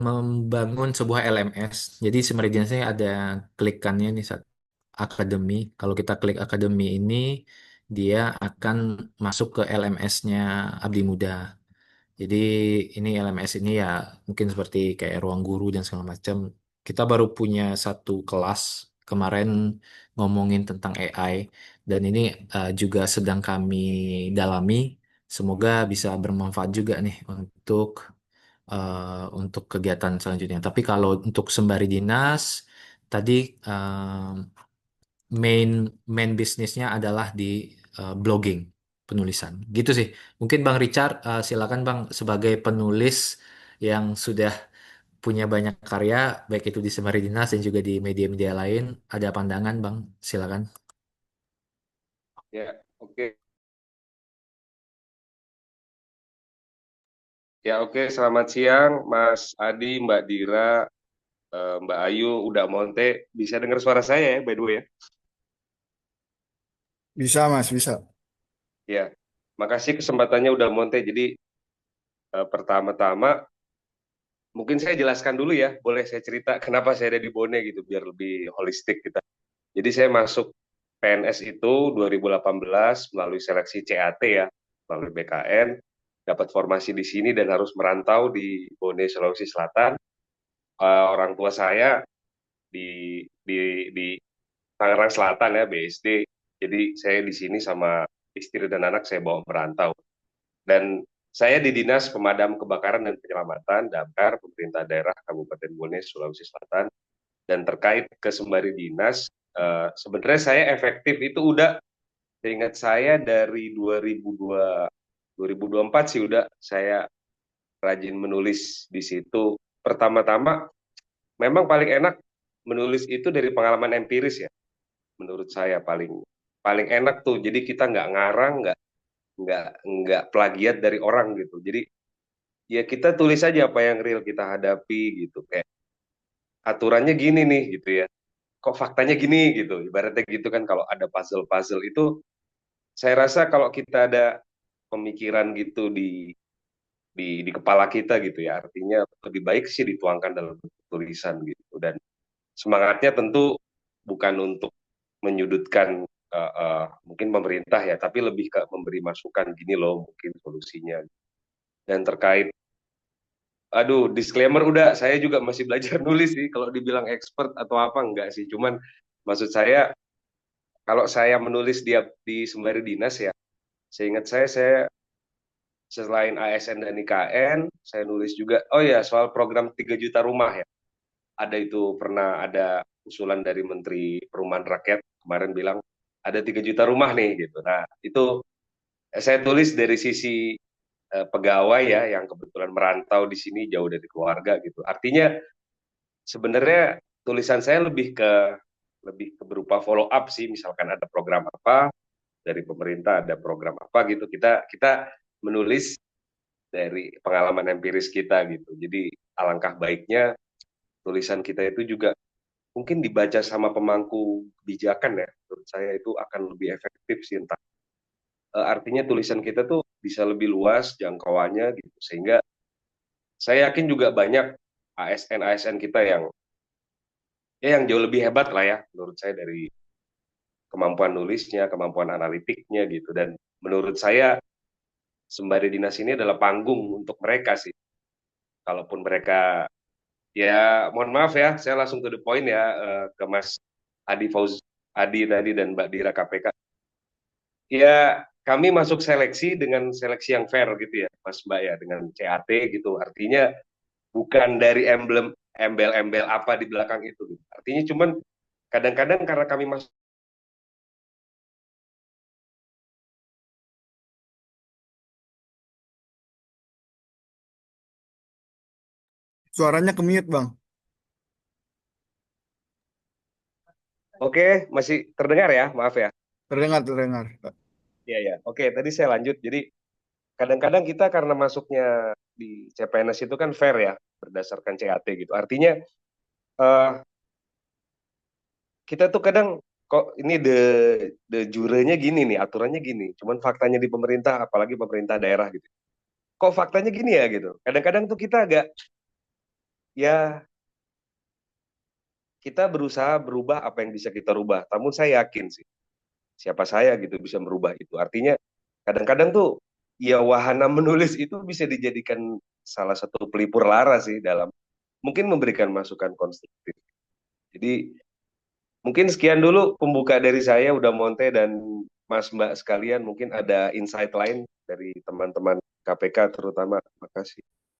membangun sebuah LMS. Jadi Semeridian saya ada klikannya nih saat Akademi. Kalau kita klik Akademi ini, dia akan masuk ke LMS-nya Abdi Muda. Jadi ini LMS ini ya mungkin seperti kayak ruang guru dan segala macam. Kita baru punya satu kelas kemarin ngomongin tentang AI dan ini juga sedang kami dalami. Semoga bisa bermanfaat juga nih untuk kegiatan selanjutnya. Tapi kalau untuk sembari dinas tadi main main bisnisnya adalah di blogging, penulisan. Gitu sih. Mungkin Bang Richard, silakan Bang sebagai penulis yang sudah punya banyak karya, baik itu di Semari Dinas dan juga di media-media lain, ada pandangan Bang, silakan. Ya, oke. Ya, oke. Selamat siang, Mas Adi, Mbak Dira, Mbak Ayu, Uda Monte. Bisa dengar suara saya ya, by the way ya? Bisa Mas, bisa. Ya, makasih kesempatannya Uda Monte. Jadi, pertama-tama, mungkin saya jelaskan dulu ya. Boleh saya cerita kenapa saya ada di Bone gitu, biar lebih holistik kita. Jadi, saya masuk PNS itu 2018 melalui seleksi CAT ya, melalui BKN. Dapat formasi di sini dan harus merantau di Bone, Sulawesi Selatan. Orang tua saya di Tangerang Selatan ya, BSD. Jadi saya di sini sama istri dan anak saya bawa merantau. Dan saya di Dinas Pemadam Kebakaran dan Penyelamatan Damkar Pemerintah Daerah Kabupaten Bone, Sulawesi Selatan. Dan terkait ke sembari dinas, sebenarnya saya efektif itu udah, seingat saya dari 2024 sih udah saya rajin menulis di situ. Pertama-tama, memang paling enak menulis itu dari pengalaman empiris ya. Menurut saya paling paling enak tuh. Jadi kita nggak ngarang, nggak plagiat dari orang gitu. Jadi ya kita tulis aja apa yang real kita hadapi gitu. Kayak aturannya gini nih gitu ya. Kok faktanya gini gitu. Ibaratnya gitu kan, kalau ada puzzle-puzzle itu saya rasa kalau kita ada pemikiran gitu di kepala kita gitu ya. Artinya lebih baik sih dituangkan dalam bentuk tulisan gitu. Dan semangatnya tentu bukan untuk menyudutkan mungkin pemerintah ya, tapi lebih ke memberi masukan gini loh mungkin solusinya. Dan terkait, aduh disclaimer udah, saya juga masih belajar nulis sih. Kalau dibilang expert atau apa enggak sih, cuman maksud saya kalau saya menulis di sembari dinas ya, seingat saya selain ASN dan IKN, saya nulis juga, oh ya soal program 3 juta rumah ya. Ada itu pernah ada usulan dari Menteri Perumahan Rakyat kemarin bilang ada 3 juta rumah nih gitu. Nah itu saya tulis dari sisi pegawai ya yang kebetulan merantau di sini jauh dari keluarga gitu. Artinya sebenarnya tulisan saya lebih ke berupa follow up sih. Misalkan ada program apa dari pemerintah, ada program apa gitu. Kita kita menulis dari pengalaman empiris kita gitu. Jadi alangkah baiknya tulisan kita itu juga mungkin dibaca sama pemangku kebijakan ya. Menurut saya itu akan lebih efektif sih, entah. Artinya tulisan kita tuh bisa lebih luas jangkauannya gitu, sehingga saya yakin juga banyak ASN-ASN kita yang ya yang jauh lebih hebat lah ya menurut saya, dari kemampuan nulisnya, kemampuan analitiknya gitu. Dan menurut saya sembari dinas ini adalah panggung untuk mereka sih. Kalaupun mereka, ya mohon maaf ya, saya langsung to the point ya, ke Mas Adi tadi dan Mbak Dira KPK. Ya, kami masuk seleksi dengan seleksi yang fair gitu ya, Mas Mbak ya, dengan CAT gitu. Artinya bukan dari embel-embel apa di belakang itu gitu. Artinya cuman kadang-kadang karena kami masuk. Suaranya ke-mute, Bang. Oke, masih terdengar ya, maaf ya. Terdengar, terdengar. Iya ya. Oke, tadi saya lanjut. Jadi kadang-kadang kita karena masuknya di CPNS itu kan fair ya, berdasarkan CAT gitu. Artinya eh, kita tuh kadang kok ini de jurenya gini nih, aturannya gini. Cuman faktanya di pemerintah, apalagi pemerintah daerah gitu. Kok faktanya gini ya gitu. Kadang-kadang tuh kita agak ya kita berusaha berubah apa yang bisa kita rubah. Namun saya yakin sih, siapa saya gitu bisa merubah itu. Artinya kadang-kadang tuh ya wahana menulis itu bisa dijadikan salah satu pelipur lara sih dalam mungkin memberikan masukan konstruktif. Jadi mungkin sekian dulu pembuka dari saya udah Monte dan Mas Mbak sekalian, mungkin ada insight lain dari teman-teman KPK terutama. Makasih.